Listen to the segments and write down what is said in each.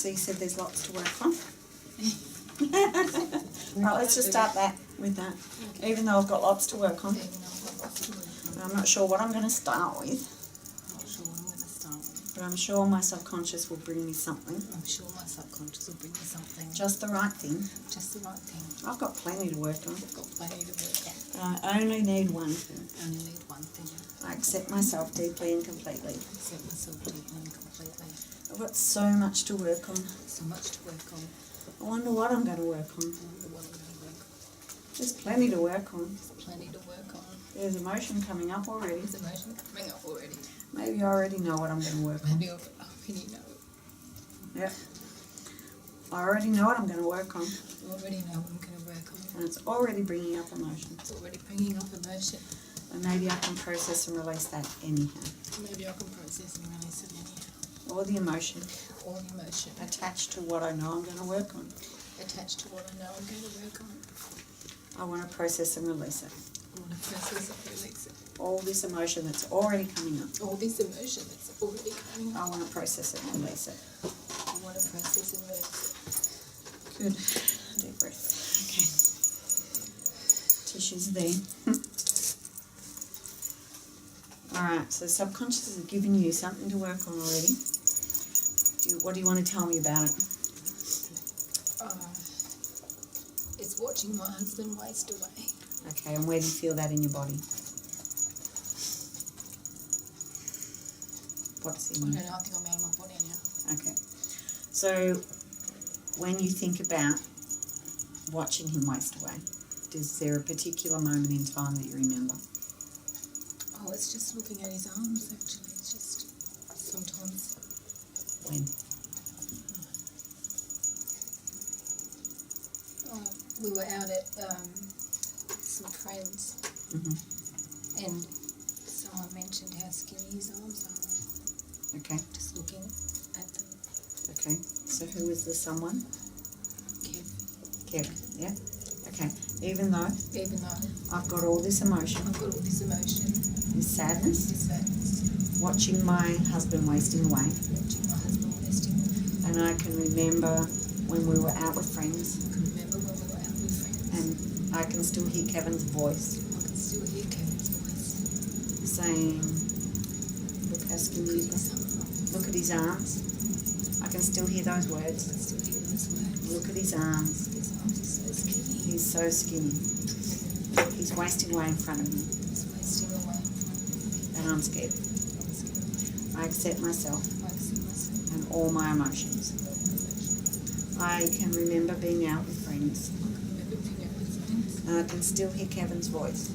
So you said there's lots to work on. Right, let's just start that with that. Okay. Even though I've got lots to work on. I'm not sure what I'm going to start with. But I'm sure my subconscious will bring me something. Just the right thing. I've got plenty to work on. I only need one thing. I accept myself deeply and completely. I've got so much to work on. I wonder what I'm going to work on. There's plenty to work on. There's emotion coming up already. Maybe I already know what I'm going to work on. Yeah. I already know what I'm going to work on. And it's already bringing up emotion. And maybe I can process and release that anyhow. Or the emotion. Attached to what I know I'm going to work on. I want to process and release it. All this emotion that's already coming up. I want to process it and release it. Good. Deep breath. Okay. Tissues there. Alright, so subconscious has given you something to work on already. What do you want to tell me about it? It's watching my husband waste away. Okay, and where do you feel that in your body? What's in you? I don't know, I think I'm out of my body now. Okay. So, when you think about watching him waste away, is there a particular moment in time that you remember? Oh, it's just looking at his arms, actually. It's just sometimes. When? We were out at some friends, and someone mentioned how skinny his arms are. Okay. Just looking at them. Okay. So who is the someone? Kev. Yeah. Okay. Even though I've got all this emotion. This sadness. Watching my husband wasting away. And I can remember when we were out with friends. And I can still hear Kevin's voice. Saying, look how skinny he is. Look at his arms. I can still hear those words. Look at his arms. He's so skinny. He's wasting away in front of me. And I'm scared. I accept myself and all my emotions. I can remember being out with friends. And I can still hear Kevin's voice.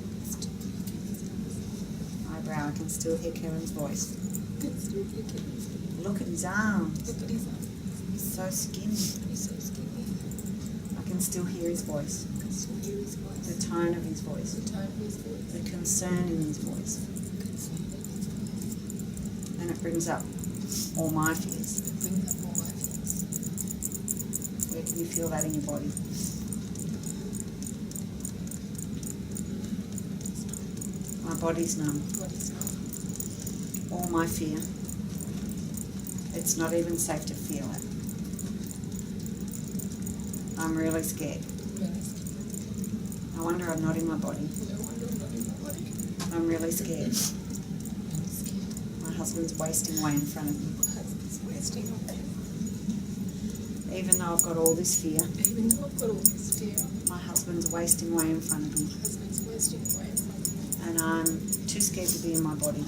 Eyebrow, I can still hear Kevin's voice. Look at his arms. He's so skinny. I can still hear his voice. The tone of his voice. The concern in his voice. And it brings up all my fears. Where can you feel that in your body? My body's numb. All my fear. It's not even safe to feel it. I'm really scared. I wonder I'm not in my body. I'm really scared. My husband's wasting away in front of me. Even though I've got all this fear. My husband's wasting away in front of me. And I'm too scared to be in my body.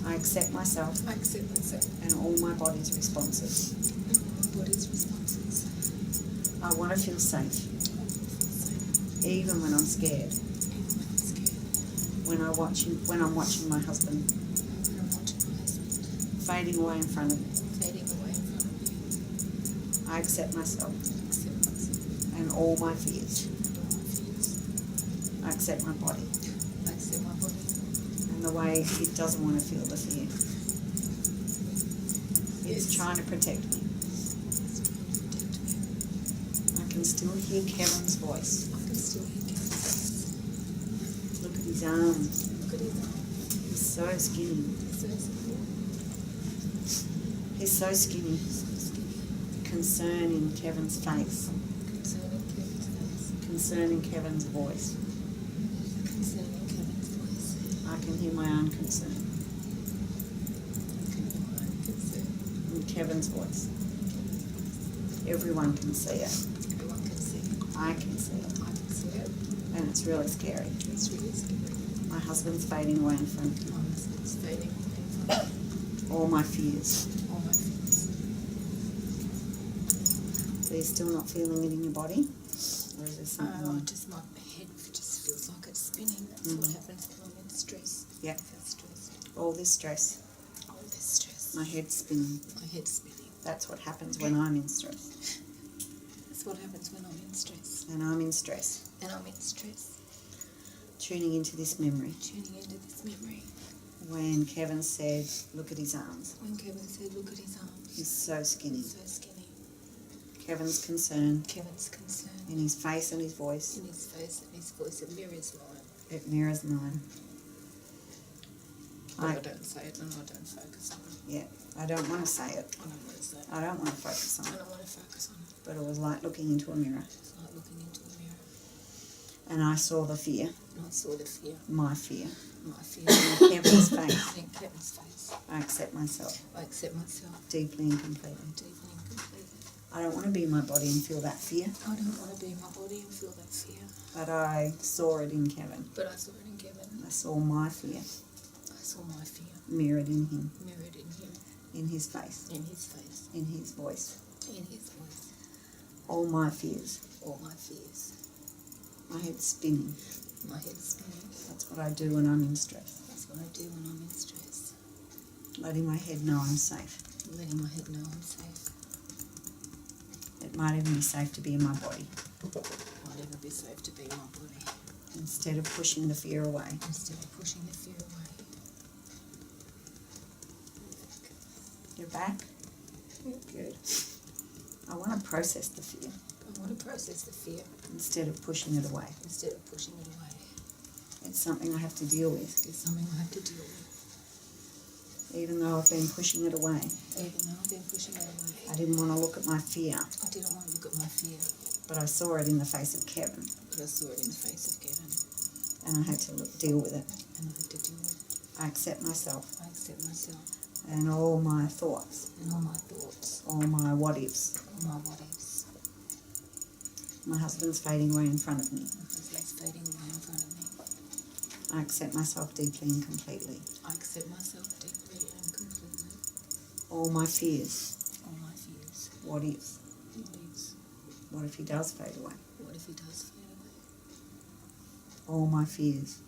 I accept myself. And all my body's responses. I want to feel safe. Even when I'm scared. When I'm watching my husband fading away in front of me. I accept myself and all my fears. I accept my body and the way it doesn't want to feel the fear. It's trying to protect me. I can still hear Kevin's voice. Look at his arms. He's so skinny. He's so skinny. Concern in Kevin's face. Concern in Kevin's voice. I can hear my own concern. In Kevin's voice. Everyone can see it. I can see it. And it's really scary. My husband's fading away in front of me. All my fears. Are you still not feeling it in your body? Or is there something? My head just feels like it's spinning. That's what happens when I'm in stress. Yeah. Stressed. All this stress. My head's spinning. That's what happens when I'm in stress. That's what happens when I'm in stress. And I'm in stress. Tuning into this memory. When Kevin said, look at his arms. He's so skinny. Kevin's concern. In his face and his voice. It mirrors mine. It mirrors mine. I don't say it and I don't focus on it. Yeah, I don't want to say it. I don't want to focus on it. But it was like looking into a mirror. And I saw the fear. My fear. In Kevin's face. I accept myself. Deeply and completely. I don't want to be in my body and feel that fear. But I saw it in Kevin. I saw my fear. Mirrored in him. In his face. In his voice. All my fears. My head's spinning. That's what I do when I'm in stress. Letting my head know I'm safe. It might even be safe to be in my body. Instead of pushing the fear away. You're back? Good. I want to process the fear. Instead of pushing it away. It's something I have to deal with. Even though I've been pushing it away. I didn't want to look at my fear. But I saw it in the face of Kevin. And I had to deal with it. I accept myself. And all my thoughts. All my what ifs. My husband's fading away in front of me. I accept myself deeply and completely. All my fears. What ifs. What if he does fade away? All my fears.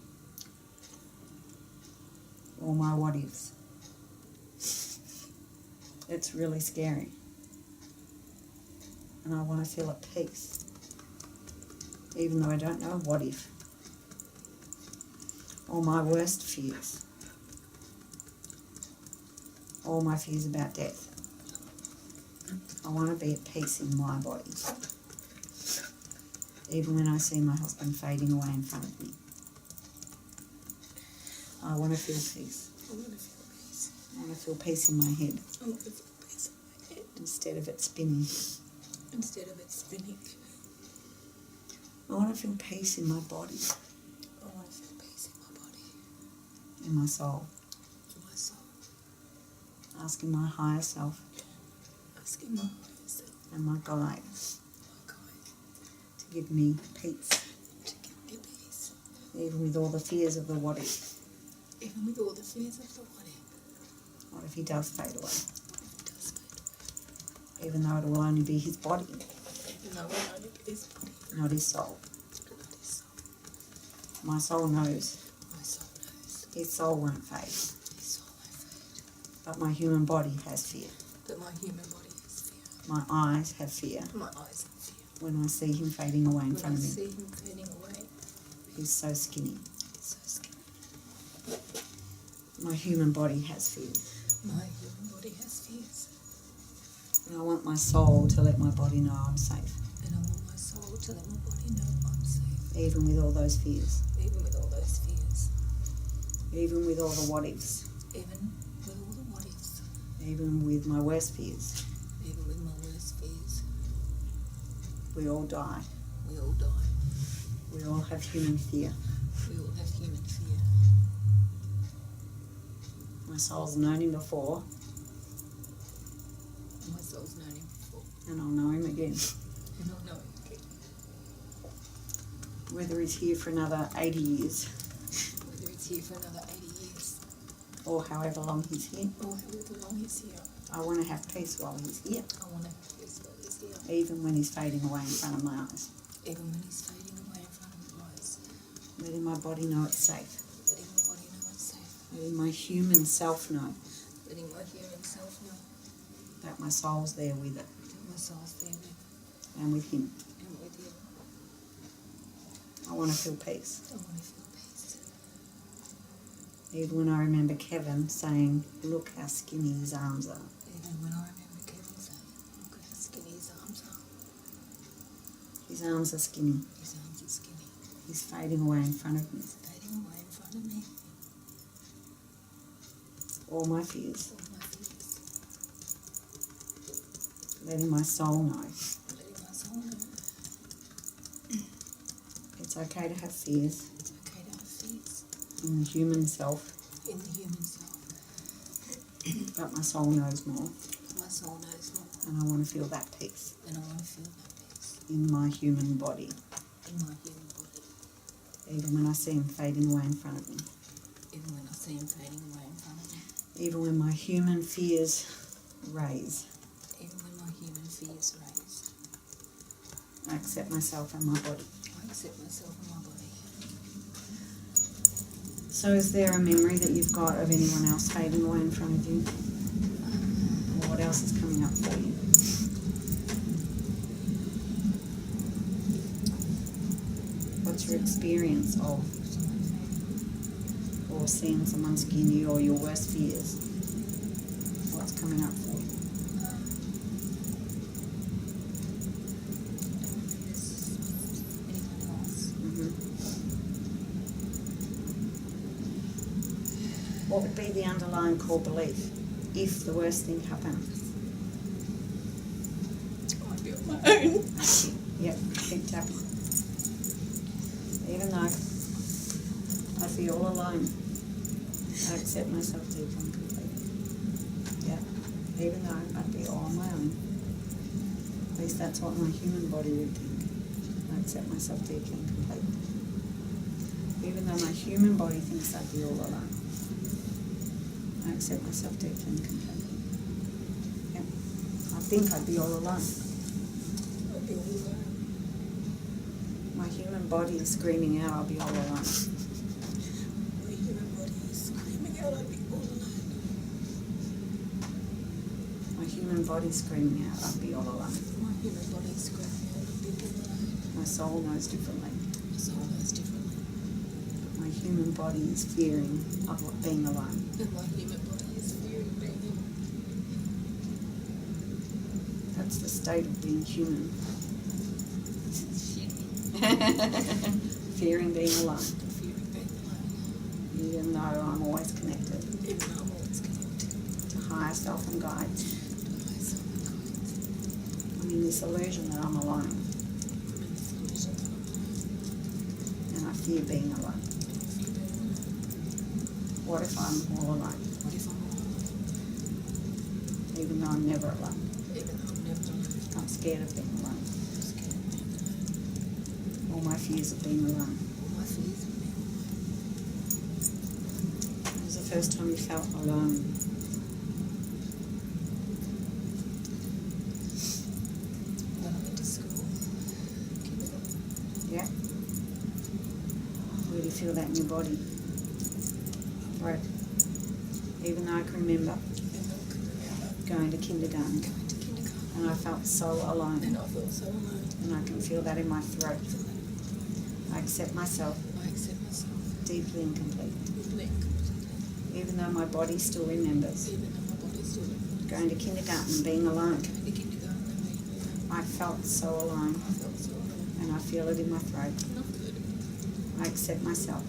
All my what ifs. It's really scary. And I want to feel at peace. Even though I don't know what if. All my worst fears. All my fears about death. I want to be at peace in my body. Even when I see my husband fading away in front of me. I want to feel peace. I want to feel peace in my head. Instead of it spinning. I want to feel peace in my body. In my soul. Asking my higher self. And my guide. To give me peace. Even with all the fears of the what if. What if he does fade away? Even though it will only be his body. Not his soul. My soul knows. His soul won't fade. But my human body has fear. My eyes have fear. When I see him fading away in front of me. He's so skinny. My human body has fears. And I want my soul to let my body know I'm safe. Even with all those fears. Even with all the what ifs. Even with my worst fears. Even with my worst fears. We all die. We all die. We all have human fear. We all have human fear. My soul's known him before. My soul's known him before. And I'll know him again. And I'll know him again. Whether he's here for another 80 years. Whether he's here for another 80 years. Or however long he's here. Or however long he's here. I want to have peace while he's here. I want to have peace while he's here. Even when he's fading away in front of my eyes. Even when he's fading away in front of my eyes. Letting my body know it's safe. Letting my body know it's safe. Letting my human self know Letting my human self know that my soul's there with it. that my soul's there with it. And with him. And with him. I want to feel peace. I want to feel peace. Even when I remember Kevin saying, look how skinny his arms are. Even when I remember Kevin saying, look at how skinny his arms are. His arms are skinny. His arms are skinny. He's fading away in front of me. He's fading away in front of me. All my fears. All my fears. Letting my soul know Letting my soul know it's okay to have fears it's okay to have fears in the human self, in the human self. but my soul knows more. My soul knows more. And I want to feel that peace And I want to feel that peace in my human body. in my human body. Even when I see him fading away in front of me. Even when I see him fading away in front of me. Even when my human fears raise. Even when my human fears raise. I accept myself and my body. I accept myself and my body. So is there a memory that you've got of anyone else fading away in front of you? Or what else is coming up for you? What's your experience of or seeing someone skin you or your worst fears? What's coming up for you? Anyone else? What would be the underlying core belief if the worst thing happens? I'd be on my own. Yep, keep tapping. Even though I feel all alone, I accept myself deeply and completely. Yeah, even though I'd be all on my own. At least that's what my human body would think. I accept myself deeply and completely. Even though my human body thinks I'd be all alone. I accept myself deeply and completely. Yeah, I think I'd be all alone. I'd be all alone. My human body is screaming out, I'll be all alone. My human body is screaming out, I'd be all alone. My human body screaming out, I'll be all alone. My human body is screaming out, I'd be all alone. My soul knows differently. My soul knows differently. My human body is fearing of being alone. And my human body is fearing being alone. That's the state of being human. Fearing being alone. Fearing being alone. Even though I'm always connected Even though I'm always connected to higher self and guides. to myself and God. I'm in this illusion that I'm alone. I'm in this illusion that I'm alone. And I fear being alone. And I fear being alone. What if I'm all alone? What if I'm all alone? Even though I'm never alone. Even though I'm never alone. I'm scared of being alone. I'm scared of being alone. All my fears of being alone. All my fears of being alone. It was the first time you felt alone. When I went to school, kindergarten, Yeah? Where do you feel that in your body? Right. Even though I can remember and I could remember going to kindergarten going to kindergarten, and I felt so alone. and I felt so alone. And I can feel that in my throat. I feel that in my throat. I accept myself I accept myself deeply and completely. deeply and completely, Even though my body still remembers even though my body still remembers going to kindergarten and being alone. going to kindergarten and being alone. I felt so alone I felt so alone, and I feel it in my throat. and I feel it in my throat. I accept myself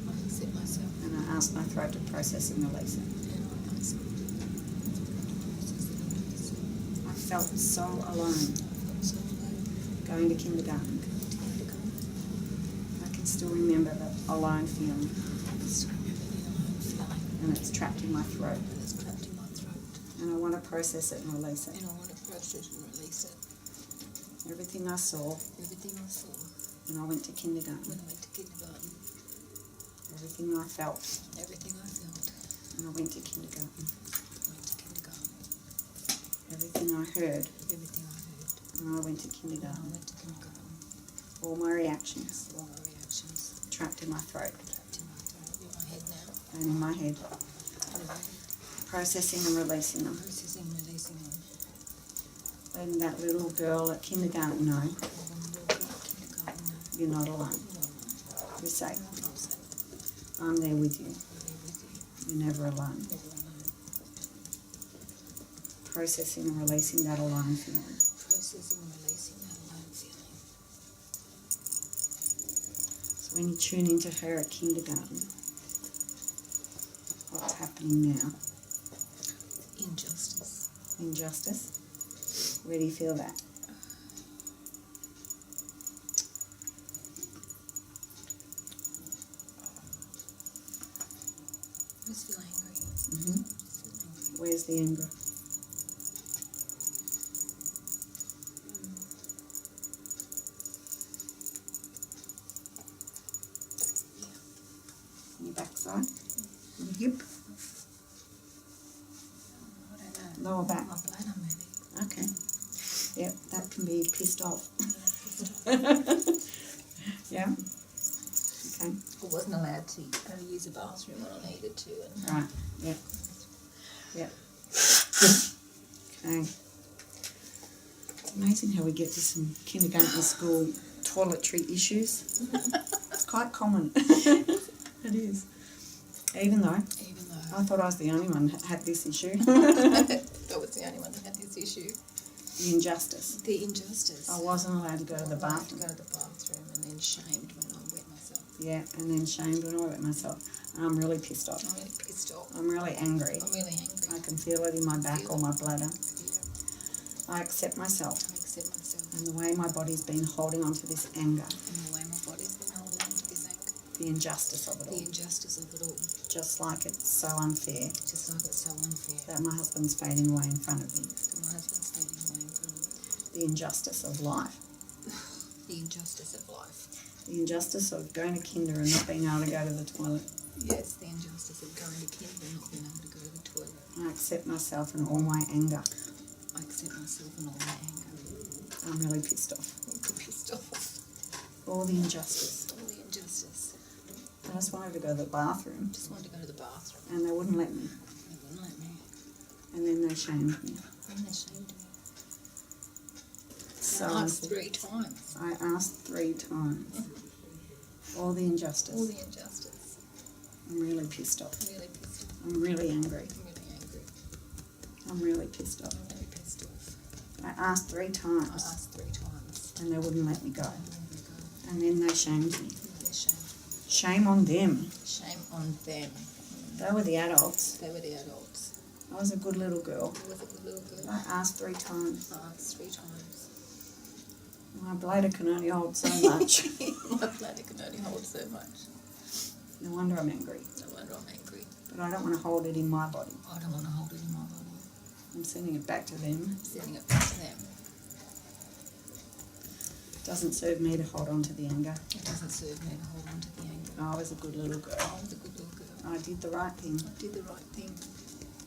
I accept myself, and I ask my throat to process and release it. and I ask felt so alone going to kindergarten. I can still remember that alone feeling. And it's trapped in my throat. And I want to process it and release it. Everything I saw when I went to kindergarten. Everything I felt when I went to kindergarten. Everything I heard when I went to kindergarten. All my reactions trapped in my throat and in my head. Processing and releasing them. Letting that little girl at kindergarten know you're not alone. You're safe. I'm there with you. You're never alone. Processing and releasing that alone feeling. So when you tune into her at kindergarten, what's happening now? Injustice. Where do you feel that? I just feel angry. Where's the anger? On your backside? On your hip? I don't know. Lower back? My bladder maybe. Okay. Yep, that can be pissed off. Yeah? Okay. I wasn't allowed to use the bathroom when I needed to. Right, yep. Yep. Okay. It's amazing how we get to some kindergarten school toiletry issues. It's quite common. It is. Even though I thought I was the only one that had this issue. I was the only one that had this issue. The injustice. I wasn't allowed to go to the bathroom. And then shamed when I wet myself. Yeah, and then shamed when I wet myself. And I'm really pissed off. I'm really angry. I can feel it in my back or my bladder. I accept myself. And the way my body's been holding on to this anger. The injustice of it all. Just like it's so unfair. That my husband's fading away in front of me. The injustice of life. The injustice of going to kinder and not being able to go to the toilet. Yes, the injustice of going to kinder and not being able to go to the toilet. I accept myself and all my anger. I'm really pissed off. All the injustice. I just wanted to go to the bathroom. And they wouldn't let me. And then they shamed me. So I asked 3 times. I asked 3 times. All the injustice. I'm really pissed off. I'm really angry. I'm really pissed off. I asked 3 times. And they wouldn't let me go. And then they shamed me. Shame on them. They were the adults. I was a good little girl. I asked 3 times. My bladder can only hold so much. No wonder I'm angry. But I don't want to hold it in my body. I'm sending it back to them. It doesn't serve me to hold on to the anger. I was a good little girl. I did the right thing.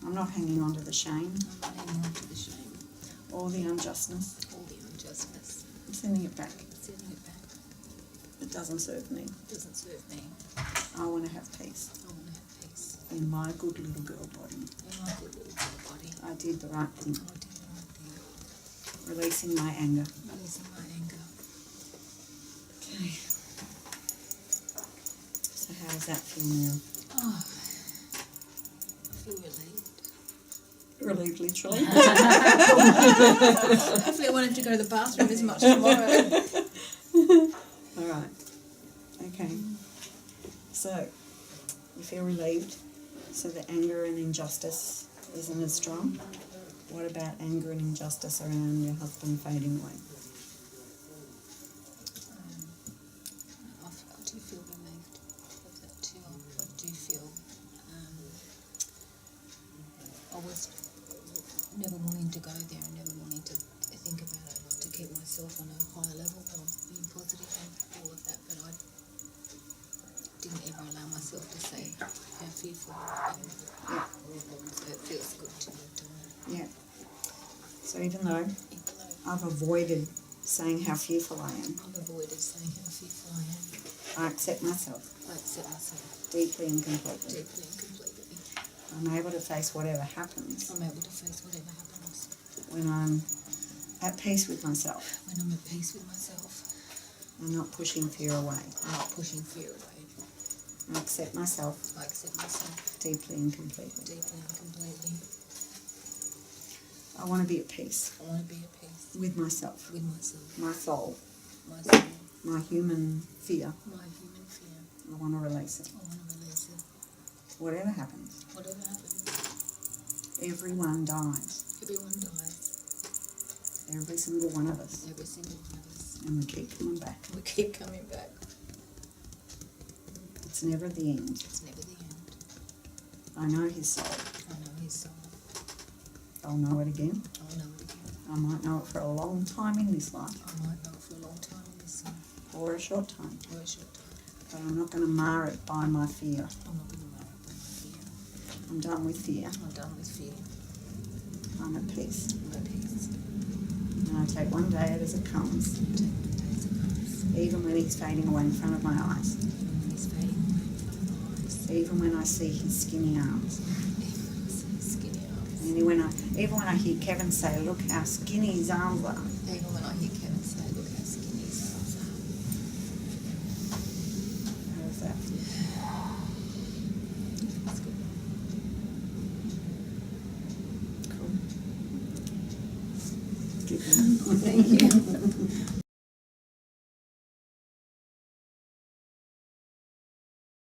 I'm not hanging on to the shame. Or the unjustness. I'm sending it back. It doesn't serve me. I want to have peace. In my good little girl body. I did the right thing. Releasing my anger. Okay. So how does that feel now? Oh, I feel relieved. Relieved, literally. Hopefully I won't have to go to the bathroom as much tomorrow. All right. Okay. So, you feel relieved? So the anger and injustice isn't as strong? What about anger and injustice around your husband fading away? I do feel relieved of that too. I do feel I was never wanting to go there and never wanting to think about it, to keep myself on a higher level of being positive and all of that, but I didn't ever allow myself to say how fearful I am. Yeah. So it feels good to have done that. Yeah. So even though I've avoided saying how fearful I am, I've avoided saying how fearful I am. I accept myself I accept myself deeply and completely. deeply and completely. I'm able to face whatever happens I'm able to face whatever happens when I'm at peace with myself. when I'm at peace with myself. I'm not pushing fear away. I'm not pushing fear away. I accept myself I accept myself deeply and completely. deeply and completely. I want to be at peace I want to be at peace with myself, with myself, my soul, my soul, my human fear. my human fear. I want to release it. I want to release it. Whatever happens, Whatever happens, everyone dies. everyone dies. Every single one of us. Every single one of us. And we keep coming back. We keep coming back. It's never the end. It's never the end. I know his soul. I know his soul. I'll know it again. I'll know it again. I might know it for a long time in this life, I might know it for a long time in this life, or a short time. or a short time. But I'm not going to mar it by my fear. I'm not going to marry by my fear. I'm done with fear. I'm done with fear. I'm at peace. I'm at peace. And I take one day as it comes, Take one day as it comes. even when he's fading away in front of my eyes. Even when he's fading away in front of my eyes. Even when I see his skinny arms. Even when I see his skinny arms. And even when I hear Kevin say, look how skinny his arms are. Even when I hear Kevin say, look how skinny his arms are. How's that? That's good. Cool. Good. Thank you.